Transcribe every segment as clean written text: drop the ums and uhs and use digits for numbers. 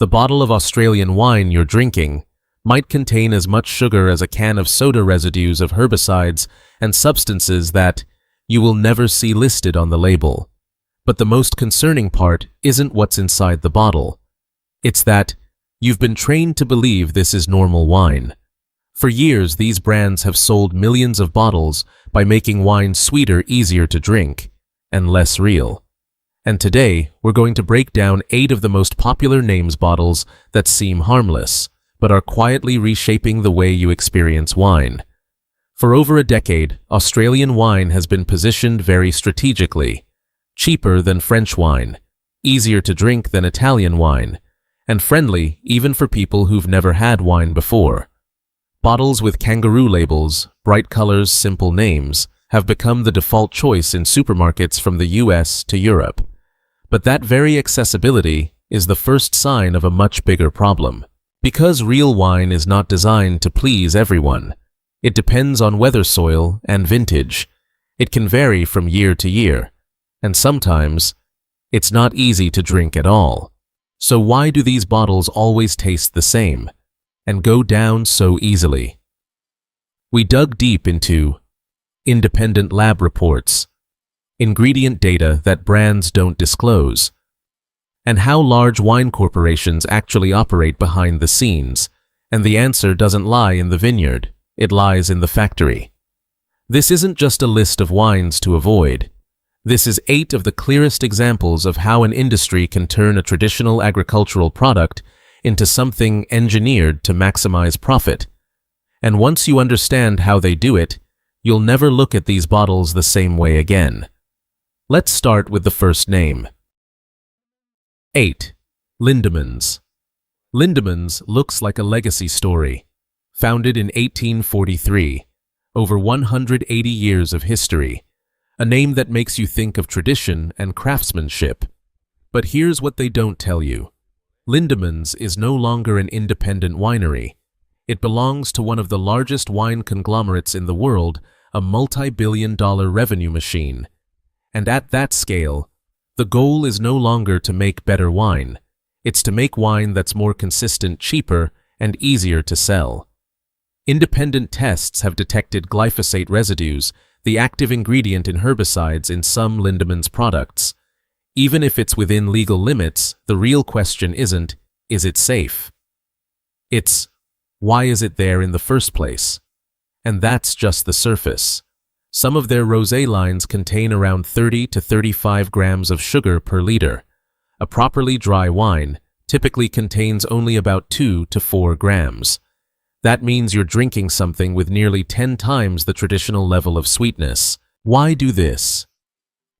The bottle of Australian wine you're drinking might contain as much sugar as a can of soda, residues of herbicides and substances that you will never see listed on the label. But the most concerning part isn't what's inside the bottle. It's that you've been trained to believe this is normal wine. For years, these brands have sold millions of bottles by making wine sweeter, easier to drink, and less real. And today, we're going to break down 8 of the most popular names bottles that seem harmless, but are quietly reshaping the way you experience wine. For over a decade, Australian wine has been positioned very strategically. Cheaper than French wine, easier to drink than Italian wine, and friendly even for people who've never had wine before. Bottles with kangaroo labels, bright colors, simple names, have become the default choice in supermarkets from the US to Europe. But that very accessibility is the first sign of a much bigger problem. Because real wine is not designed to please everyone. It depends on weather, soil, and vintage. It can vary from year to year, and sometimes it's not easy to drink at all. So why do these bottles always taste the same and go down so easily? We dug deep into independent lab reports, ingredient data that brands don't disclose, and how large wine corporations actually operate behind the scenes. And the answer doesn't lie in the vineyard, it lies in the factory. This isn't just a list of wines to avoid. This is 8 of the clearest examples of how an industry can turn a traditional agricultural product into something engineered to maximize profit. And once you understand how they do it, you'll never look at these bottles the same way again. Let's start with the first name. 8. Lindemans. Lindemans looks like a legacy story. Founded in 1843, over 180 years of history. A name that makes you think of tradition and craftsmanship. But here's what they don't tell you. Lindemans is no longer an independent winery. It belongs to one of the largest wine conglomerates in the world, a multi-billion-dollar revenue machine. And at that scale, the goal is no longer to make better wine. It's to make wine that's more consistent, cheaper, and easier to sell. Independent tests have detected glyphosate residues, the active ingredient in herbicides in some Lindemans products. Even if it's within legal limits, the real question isn't, is it safe? It's, why is it there in the first place? And that's just the surface. Some of their rosé lines contain around 30 to 35 grams of sugar per liter. A properly dry wine typically contains only about 2 to 4 grams. That means you're drinking something with nearly 10 times the traditional level of sweetness. Why do this?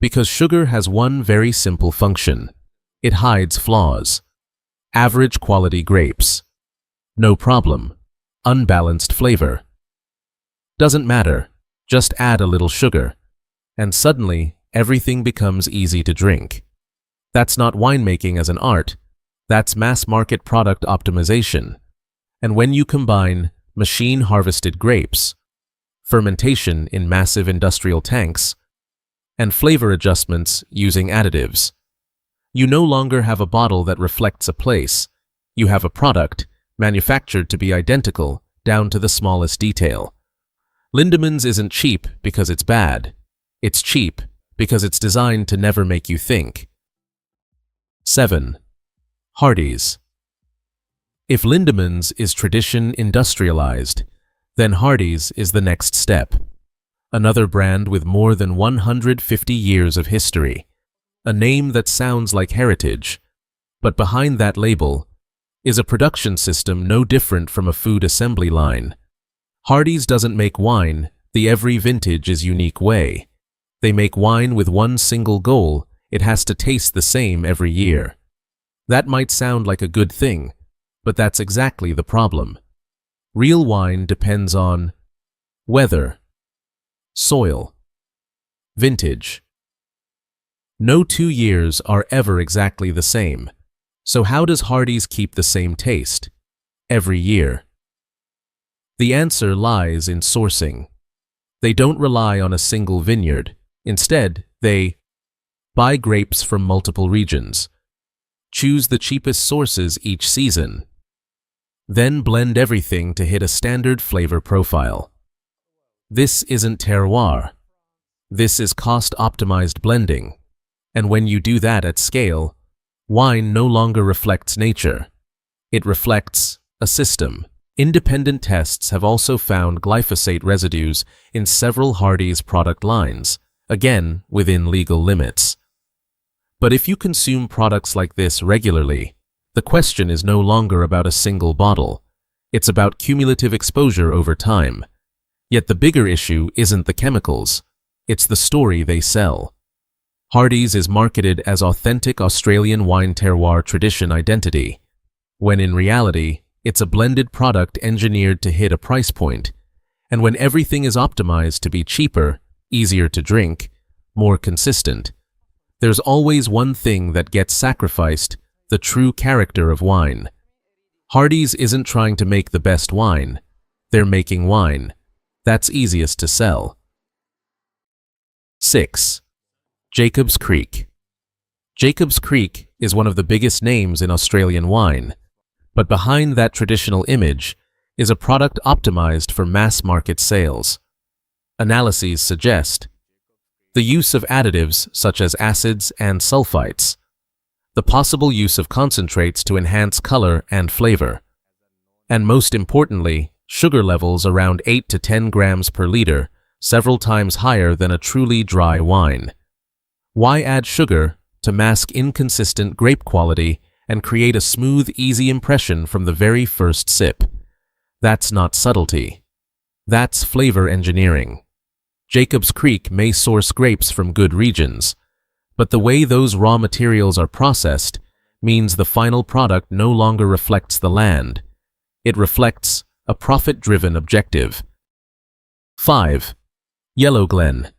Because sugar has one very simple function. It hides flaws. Average quality grapes. No problem. Unbalanced flavor. Doesn't matter. Just add a little sugar. And suddenly, everything becomes easy to drink. That's not winemaking as an art. That's mass-market product optimization. And when you combine machine-harvested grapes, fermentation in massive industrial tanks, and flavor adjustments using additives, you no longer have a bottle that reflects a place. You have a product manufactured to be identical down to the smallest detail. Lindemans isn't cheap because it's bad. It's cheap because it's designed to never make you think. 7. Hardy's. If Lindemans is tradition industrialized, then Hardy's is the next step. Another brand with more than 150 years of history. A name that sounds like heritage, but behind that label is a production system no different from a food assembly line. Hardy's doesn't make wine the every vintage is unique way. They make wine with one single goal: it has to taste the same every year. That might sound like a good thing, but that's exactly the problem. Real wine depends on weather, soil, vintage. No 2 years are ever exactly the same. So how does Hardy's keep the same taste every year? The answer lies in sourcing. They don't rely on a single vineyard. Instead, they buy grapes from multiple regions. Choose the cheapest sources each season. Then blend everything to hit a standard flavor profile. This isn't terroir. This is cost-optimized blending. And when you do that at scale, wine no longer reflects nature. It reflects a system. Independent tests have also found glyphosate residues in several Hardy's product lines, again within legal limits. But if you consume products like this regularly, the question is no longer about a single bottle. It's about cumulative exposure over time. Yet the bigger issue isn't the chemicals, it's the story they sell. Hardy's is marketed as authentic Australian wine terroir tradition identity, when in reality, it's a blended product engineered to hit a price point, and when everything is optimized to be cheaper, easier to drink, more consistent, there's always one thing that gets sacrificed: the true character of wine. Hardy's isn't trying to make the best wine. They're making wine. That's easiest to sell. 6. Jacob's Creek. Jacob's Creek is one of the biggest names in Australian wine, but behind that traditional image is a product optimized for mass market sales. Analyses suggest the use of additives such as acids and sulfites, the possible use of concentrates to enhance color and flavor, and most importantly, sugar levels around 8 to 10 grams per liter, several times higher than a truly dry wine. Why add sugar to mask inconsistent grape quality and create a smooth, easy impression from the very first sip? That's not subtlety. That's flavor engineering. Jacob's Creek may source grapes from good regions, but the way those raw materials are processed means the final product no longer reflects the land. It reflects a profit-driven objective. 5. Yellowglen.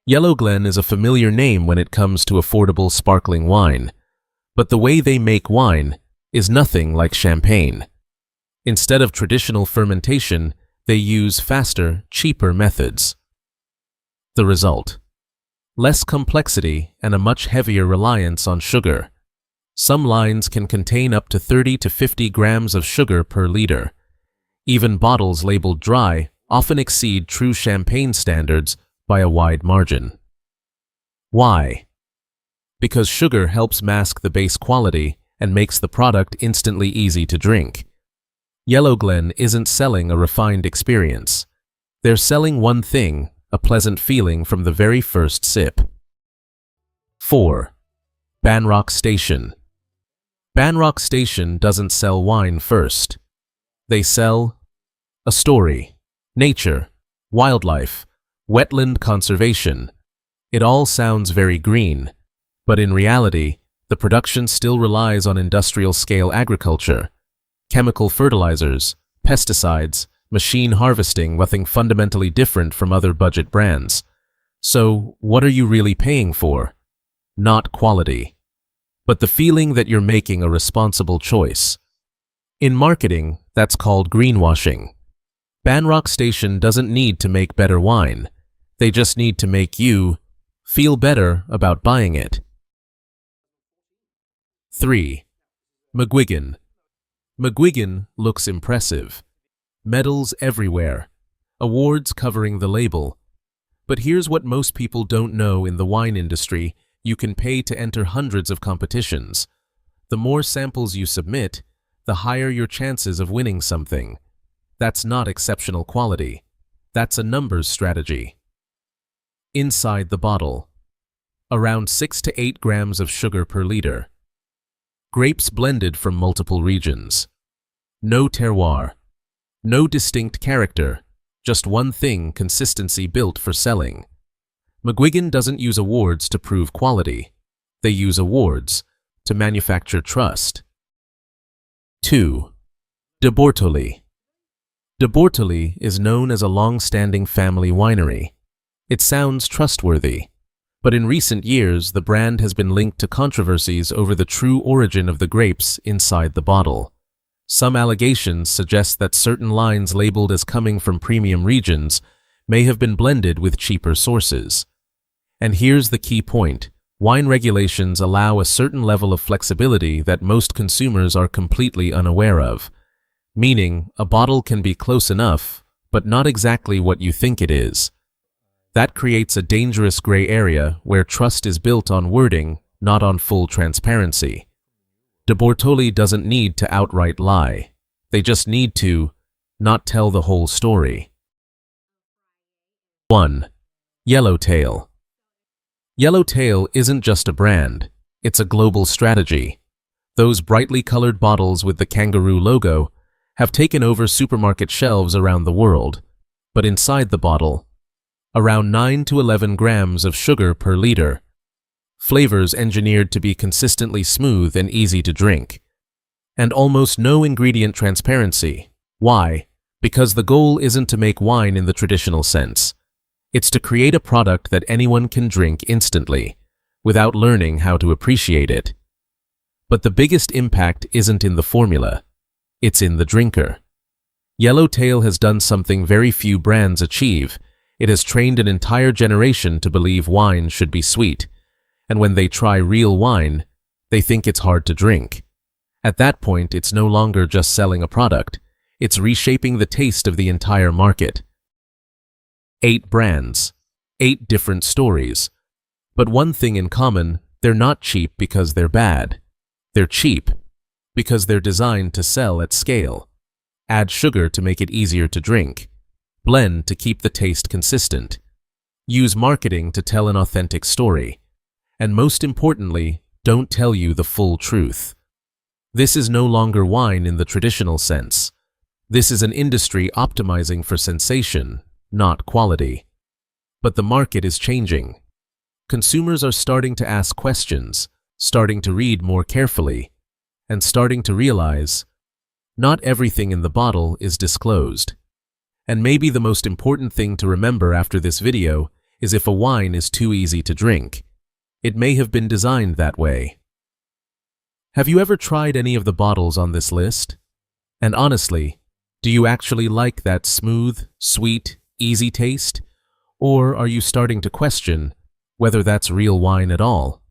Yellowglen is a familiar name when it comes to affordable sparkling wine, but the way they make wine is nothing like champagne. Instead of traditional fermentation, they use faster, cheaper methods. The result: less complexity and a much heavier reliance on sugar. Some lines can contain up to 30 to 50 grams of sugar per liter. Even bottles labeled dry often exceed true champagne standards by a wide margin. Why? Because sugar helps mask the base quality and makes the product instantly easy to drink. Yellowglen isn't selling a refined experience. They're selling one thing: a pleasant feeling from the very first sip. 4. Banrock Station. Banrock Station doesn't sell wine first. They sell a story, nature, wildlife, wetland conservation. It all sounds very green, but in reality, the production still relies on industrial-scale agriculture, chemical fertilizers, pesticides, machine harvesting, nothing fundamentally different from other budget brands. So, what are you really paying for? Not quality, but the feeling that you're making a responsible choice. In marketing, that's called greenwashing. Banrock Station doesn't need to make better wine. They just need to make you feel better about buying it. 3. McGuigan. McGuigan looks impressive. Medals everywhere. Awards covering the label. But here's what most people don't know: in the wine industry, you can pay to enter hundreds of competitions. The more samples you submit, the higher your chances of winning something. That's not exceptional quality. That's a numbers strategy. Inside the bottle: around 6 to 8 grams of sugar per liter. Grapes blended from multiple regions. No terroir. No distinct character. Just one thing: consistency built for selling. McGuigan doesn't use awards to prove quality. They use awards to manufacture trust. 2. De Bortoli. De Bortoli is known as a long-standing family winery. It sounds trustworthy, but in recent years the brand has been linked to controversies over the true origin of the grapes inside the bottle. Some allegations suggest that certain lines labeled as coming from premium regions may have been blended with cheaper sources. And here's the key point: Wine regulations allow a certain level of flexibility that most consumers are completely unaware of, meaning a bottle can be close enough, but not exactly what you think it is. That creates a dangerous gray area where trust is built on wording, not on full transparency. De Bortoli doesn't need to outright lie. They just need to not tell the whole story. 1. Yellowtail. Yellowtail isn't just a brand, it's a global strategy. Those brightly colored bottles with the kangaroo logo have taken over supermarket shelves around the world, but inside the bottle, around 9 to 11 grams of sugar per liter. Flavors engineered to be consistently smooth and easy to drink. And almost no ingredient transparency. Why? Because the goal isn't to make wine in the traditional sense. It's to create a product that anyone can drink instantly, without learning how to appreciate it. But the biggest impact isn't in the formula. It's in the drinker. Yellowtail has done something very few brands achieve. It has trained an entire generation to believe wine should be sweet. And when they try real wine, they think it's hard to drink. At that point, it's no longer just selling a product. It's reshaping the taste of the entire market. 8 brands, 8 different stories. But one thing in common, they're not cheap because they're bad. They're cheap because they're designed to sell at scale. Add sugar to make it easier to drink. Blend to keep the taste consistent. Use marketing to tell an authentic story. And most importantly, don't tell you the full truth. This is no longer wine in the traditional sense. This is an industry optimizing for sensation, not quality. But the market is changing. Consumers are starting to ask questions, starting to read more carefully, and starting to realize not everything in the bottle is disclosed. And maybe the most important thing to remember after this video is if a wine is too easy to drink, it may have been designed that way. Have you ever tried any of the bottles on this list? And honestly, do you actually like that smooth, sweet, easy taste? Or are you starting to question whether that's real wine at all?